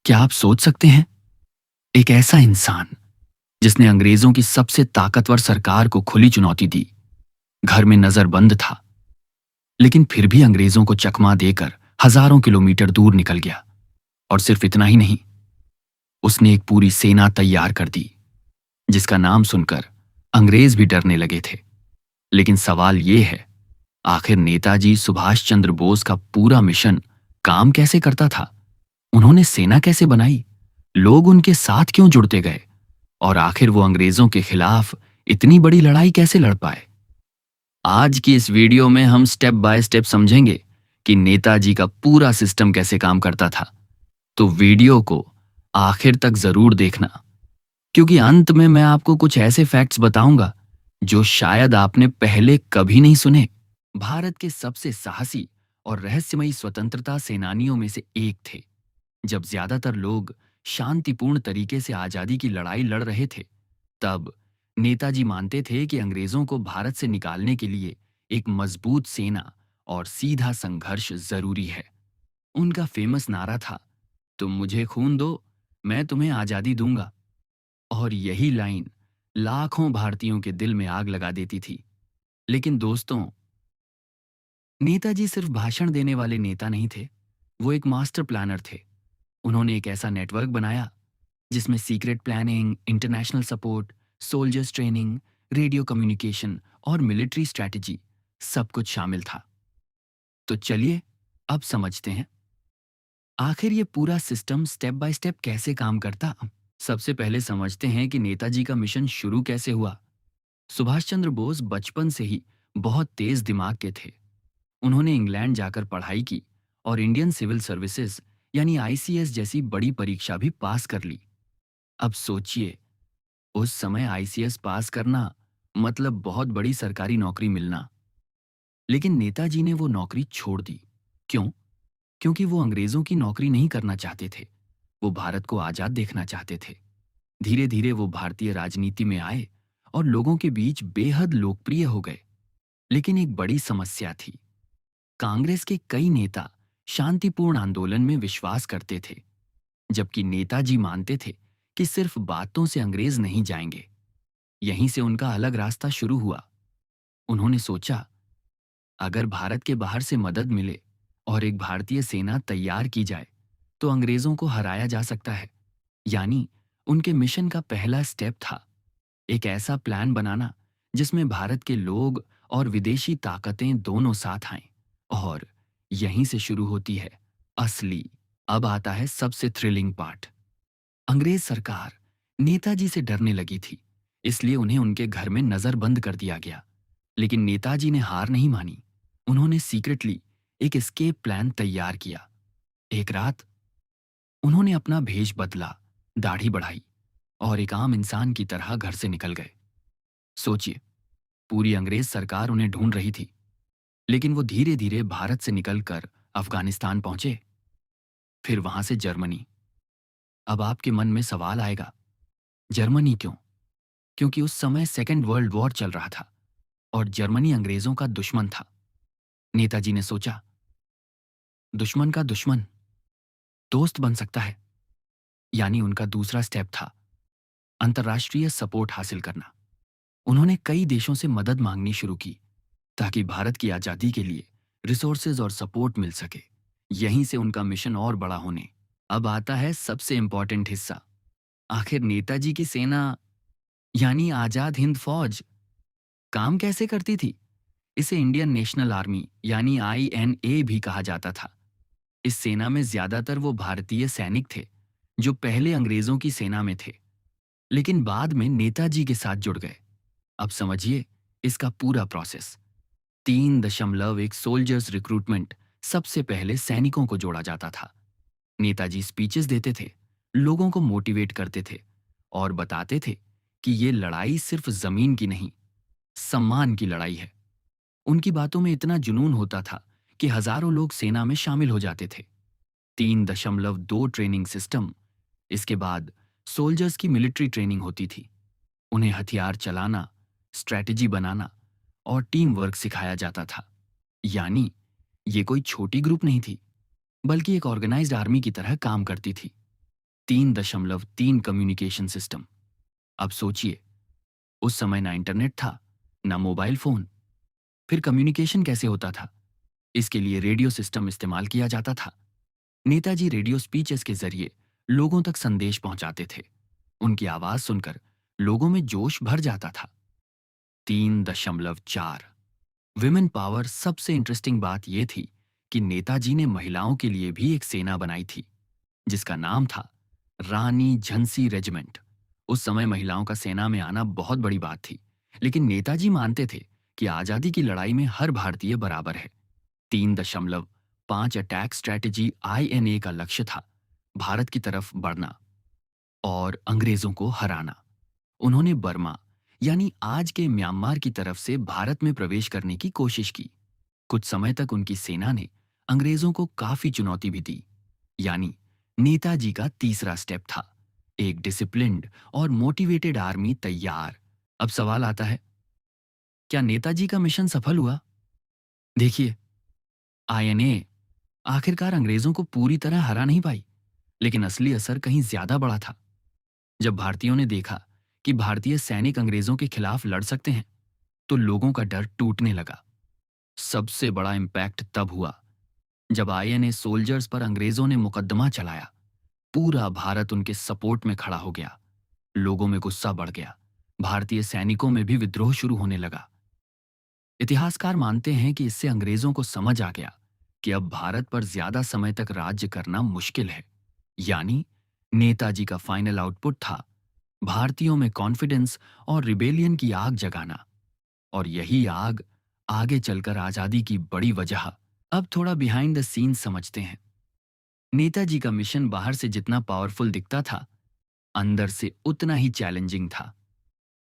क्या आप सोच सकते हैं, एक ऐसा इंसान जिसने अंग्रेजों की सबसे ताकतवर सरकार को खुली चुनौती दी, घर में नजरबंद था, लेकिन फिर भी अंग्रेजों को चकमा देकर हजारों किलोमीटर दूर निकल गया। और सिर्फ इतना ही नहीं, उसने एक पूरी सेना तैयार कर दी जिसका नाम सुनकर अंग्रेज भी डरने लगे थे। लेकिन सवाल यह है, आखिर नेताजी सुभाष चंद्र बोस का पूरा मिशन काम कैसे करता था? उन्होंने सेना कैसे बनाई? लोग उनके साथ क्यों जुड़ते गए? और आखिर वो अंग्रेजों के खिलाफ इतनी बड़ी लड़ाई कैसे लड़ पाए? आज की इस वीडियो में हम स्टेप बाय स्टेप समझेंगे कि नेताजी का पूरा सिस्टम कैसे काम करता था। तो वीडियो को आखिर तक जरूर देखना, क्योंकि अंत में मैं आपको कुछ ऐसे फैक्ट्स बताऊंगा जो शायद आपने पहले कभी नहीं सुने। भारत के सबसे साहसी और रहस्यमयी स्वतंत्रता सेनानियों में से एक थे। जब ज्यादातर लोग शांतिपूर्ण तरीके से आजादी की लड़ाई लड़ रहे थे, तब नेताजी मानते थे कि अंग्रेजों को भारत से निकालने के लिए एक मजबूत सेना और सीधा संघर्ष जरूरी है। उनका फेमस नारा था, तुम मुझे खून दो, मैं तुम्हें आजादी दूंगा। और यही लाइन लाखों भारतीयों के दिल में आग लगा देती थी। लेकिन दोस्तों, नेताजी सिर्फ भाषण देने वाले नेता नहीं थे, वो एक मास्टर प्लानर थे। उन्होंने एक ऐसा नेटवर्क बनाया जिसमें secret planning, international support, soldiers training, radio communication और मिलिट्री स्ट्रैटेजी सब कुछ शामिल था। तो चलिए अब समझते हैं, आखिर ये पूरा सिस्टम स्टेप बाय स्टेप कैसे काम करता। सबसे पहले समझते हैं कि नेताजी का मिशन शुरू कैसे हुआ। सुभाष चंद्र बोस बचपन से ही बहुत तेज दिमाग के थे। उन्होंने इंग्लैंड जाकर पढ़ाई की और इंडियन सिविल सर्विसेज यानी आईसीएस जैसी बड़ी परीक्षा भी पास कर ली। अब सोचिए, उस समय आईसीएस पास करना मतलब बहुत बड़ी सरकारी नौकरी मिलना। लेकिन नेताजी ने वो नौकरी छोड़ दी। क्यों? क्योंकि वो अंग्रेजों की नौकरी नहीं करना चाहते थे, वो भारत को आजाद देखना चाहते थे। धीरे धीरे वो भारतीय राजनीति में आए और लोगों के बीच बेहद लोकप्रिय हो गए। लेकिन एक बड़ी समस्या थी, कांग्रेस के कई नेता शांतिपूर्ण आंदोलन में विश्वास करते थे, जबकि नेताजी मानते थे कि सिर्फ बातों से अंग्रेज नहीं जाएंगे। यहीं से उनका अलग रास्ता शुरू हुआ। उन्होंने सोचा, अगर भारत के बाहर से मदद मिले और एक भारतीय सेना तैयार की जाए तो अंग्रेजों को हराया जा सकता है। यानी उनके मिशन का पहला स्टेप था एक ऐसा प्लान बनाना जिसमें भारत के लोग और विदेशी ताकतें दोनों साथ आएं। और यहीं से शुरू होती है असली, अब आता है सबसे थ्रिलिंग पार्ट। अंग्रेज सरकार नेताजी से डरने लगी थी, इसलिए उन्हें उनके घर में नजरबंद कर दिया गया। लेकिन नेताजी ने हार नहीं मानी। उन्होंने सीक्रेटली एक एस्केप प्लान तैयार किया। एक रात उन्होंने अपना भेष बदला, दाढ़ी बढ़ाई और एक आम इंसान की तरह घर से निकल गए। सोचिए, पूरी अंग्रेज सरकार उन्हें ढूंढ रही थी, लेकिन वो धीरे धीरे भारत से निकलकर अफगानिस्तान पहुंचे, फिर वहां से जर्मनी। अब आपके मन में सवाल आएगा, जर्मनी क्यों? क्योंकि उस समय सेकेंड वर्ल्ड वॉर चल रहा था और जर्मनी अंग्रेजों का दुश्मन था। नेताजी ने सोचा, दुश्मन का दुश्मन दोस्त बन सकता है। यानी उनका दूसरा स्टेप था अंतर्राष्ट्रीय सपोर्ट हासिल करना। उन्होंने कई देशों से मदद मांगनी शुरू की ताकि भारत की आजादी के लिए रिसोर्सेज और सपोर्ट मिल सके। यहीं से उनका मिशन और बड़ा होने। अब आता है सबसे इंपॉर्टेंट हिस्सा, आखिर नेताजी की सेना यानी आजाद हिंद फौज काम कैसे करती थी। इसे इंडियन नेशनल आर्मी यानी आईएनए भी कहा जाता था। इस सेना में ज्यादातर वो भारतीय सैनिक थे जो पहले अंग्रेजों की सेना में थे, लेकिन बाद में नेताजी के साथ जुड़ गए। अब समझिए इसका पूरा प्रोसेस। 3.1 सोल्जर्स रिक्रूटमेंट, सबसे पहले सैनिकों को जोड़ा जाता था। नेताजी स्पीचेस देते थे, लोगों को मोटिवेट करते थे और बताते थे कि ये लड़ाई सिर्फ जमीन की नहीं, सम्मान की लड़ाई है। उनकी बातों में इतना जुनून होता था कि हजारों लोग सेना में शामिल हो जाते थे। 3.2 ट्रेनिंग सिस्टम। इसके बाद सोल्जर्स की मिलिट्री ट्रेनिंग होती थी। उन्हें हथियार चलाना, स्ट्रैटेजी बनाना और टीम वर्क सिखाया जाता था। यानी ये कोई छोटी ग्रुप नहीं थी, बल्कि एक ऑर्गेनाइज्ड आर्मी की तरह काम करती थी। 3.3 कम्युनिकेशन सिस्टम। अब सोचिए, उस समय ना इंटरनेट था, ना मोबाइल फोन। फिर कम्युनिकेशन कैसे होता था? इसके लिए रेडियो सिस्टम इस्तेमाल किया जाता था। नेताजी रेडियो स्पीचेस के जरिए लोगों तक संदेश पहुंचाते थे। उनकी आवाज सुनकर लोगों में जोश भर जाता था। 3.4 विमेन पावर। सबसे इंटरेस्टिंग बात यह थी कि नेताजी ने महिलाओं के लिए भी एक सेना बनाई थी, जिसका नाम था रानी झंसी रेजिमेंट। उस समय महिलाओं का सेना में आना बहुत बड़ी बात थी, लेकिन नेताजी मानते थे कि आजादी की लड़ाई में हर भारतीय बराबर है। 3.5 अटैक स्ट्रैटेजी INA का लक्ष्य था भारत की तरफ बढ़ना और अंग्रेजों को हराना। उन्होंने बर्मा यानी आज के म्यांमार की तरफ से भारत में प्रवेश करने की कोशिश की। कुछ समय तक उनकी सेना ने अंग्रेजों को काफी चुनौती भी दी। यानी नेताजी का तीसरा स्टेप था एक डिसिप्लिन्ड और मोटिवेटेड आर्मी तैयार। अब सवाल आता है, क्या नेताजी का मिशन सफल हुआ? देखिए, INA आखिरकार अंग्रेजों को पूरी तरह हरा नहीं पाई, लेकिन असली असर कहीं ज्यादा बड़ा था। जब भारतीयों ने देखा कि भारतीय सैनिक अंग्रेजों के खिलाफ लड़ सकते हैं, तो लोगों का डर टूटने लगा। सबसे बड़ा इम्पैक्ट तब हुआ जब INA सोल्जर्स पर अंग्रेजों ने मुकदमा चलाया। पूरा भारत उनके सपोर्ट में खड़ा हो गया। लोगों में गुस्सा बढ़ गया। भारतीय सैनिकों में भी विद्रोह शुरू होने लगा। इतिहासकार मानते हैं कि इससे अंग्रेजों को समझ आ गया कि अब भारत पर ज्यादा समय तक राज्य करना मुश्किल है। यानी नेताजी का फाइनल आउटपुट था भारतीयों में कॉन्फिडेंस और रिबेलियन की आग जगाना। और यही आग आगे चलकर आजादी की बड़ी वजह। अब थोड़ा बिहाइंड द सीन्स समझते हैं। नेताजी का मिशन बाहर से जितना पावरफुल दिखता था, अंदर से उतना ही चैलेंजिंग था।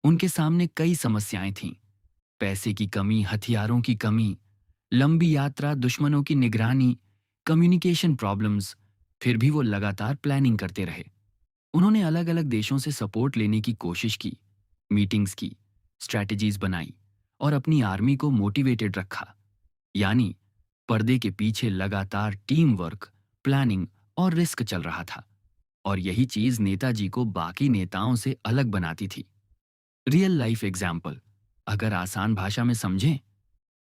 उनके सामने कई समस्याएं थीं। पैसे की कमी, हथियारों की कमी, लंबी यात्रा, दुश्मनों की निगरानी, कम्युनिकेशन प्रॉब्लम्स। फिर भी वो लगातार प्लानिंग करते रहे। उन्होंने अलग अलग देशों से सपोर्ट लेने की कोशिश की, मीटिंग्स की, स्ट्रैटेजीज बनाई और अपनी आर्मी को मोटिवेटेड रखा। यानी पर्दे के पीछे लगातार टीम वर्क, प्लानिंग और रिस्क चल रहा था। और यही चीज नेताजी को बाकी नेताओं से अलग बनाती थी। रियल लाइफ एग्जाम्पल अगर आसान भाषा में समझें,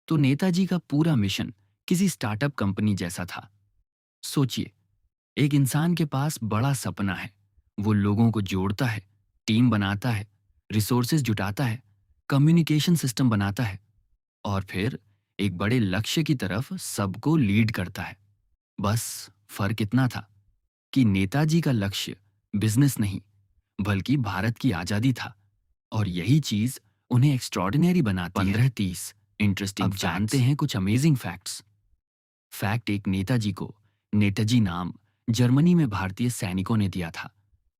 तो नेताजी का पूरा मिशन किसी स्टार्टअप कंपनी जैसा था। सोचिए, एक इंसान के पास बड़ा सपना है। वो लोगों को जोड़ता है, टीम बनाता है, रिसोर्सेज जुटाता है, कम्युनिकेशन सिस्टम बनाता है और फिर एक बड़े लक्ष्य की तरफ सबको लीड करता है। बस फर्क इतना था कि नेताजी का लक्ष्य बिजनेस नहीं, बल्कि भारत की आजादी था। और यही चीज उन्हें एक्स्ट्रॉर्डिनरी बनाती है। 15-30 इंटरेस्टिंग। अब जानते हैं कुछ अमेजिंग फैक्ट्स। फैक्ट एक, नेताजी को नेताजी नाम जर्मनी में भारतीय सैनिकों ने दिया था।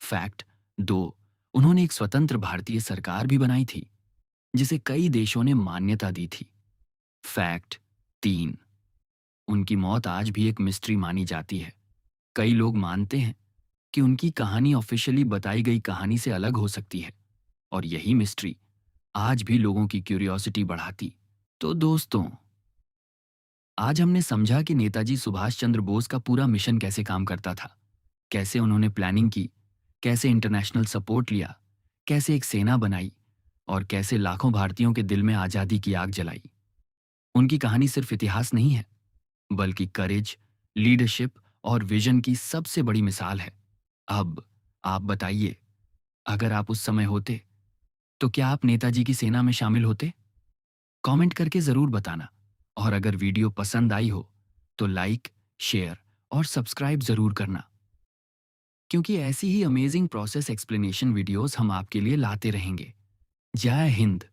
फैक्ट 2, उन्होंने एक स्वतंत्र भारतीय सरकार भी बनाई थी, जिसे कई देशों ने मान्यता दी थी। फैक्ट 3, उनकी मौत आज भी एक मिस्ट्री मानी जाती है। कई लोग मानते हैं कि उनकी कहानी ऑफिशियली बताई गई कहानी से अलग हो सकती है, और यही मिस्ट्री आज भी लोगों की क्यूरियोसिटी बढ़ाती। तो दोस्तों, आज हमने समझा कि नेताजी सुभाष चंद्र बोस का पूरा मिशन कैसे काम करता था, कैसे उन्होंने प्लानिंग की, कैसे इंटरनेशनल सपोर्ट लिया, कैसे एक सेना बनाई और कैसे लाखों भारतीयों के दिल में आजादी की आग जलाई। उनकी कहानी सिर्फ इतिहास नहीं है, बल्कि करेज, लीडरशिप और विजन की सबसे बड़ी मिसाल है। अब आप बताइए, अगर आप उस समय होते तो क्या आप नेताजी की सेना में शामिल होते? कमेंट करके जरूर बताना। और अगर वीडियो पसंद आई हो तो लाइक, शेयर और सब्सक्राइब जरूर करना, क्योंकि ऐसी ही अमेजिंग प्रोसेस एक्सप्लेनेशन वीडियोस हम आपके लिए लाते रहेंगे। जय हिंद।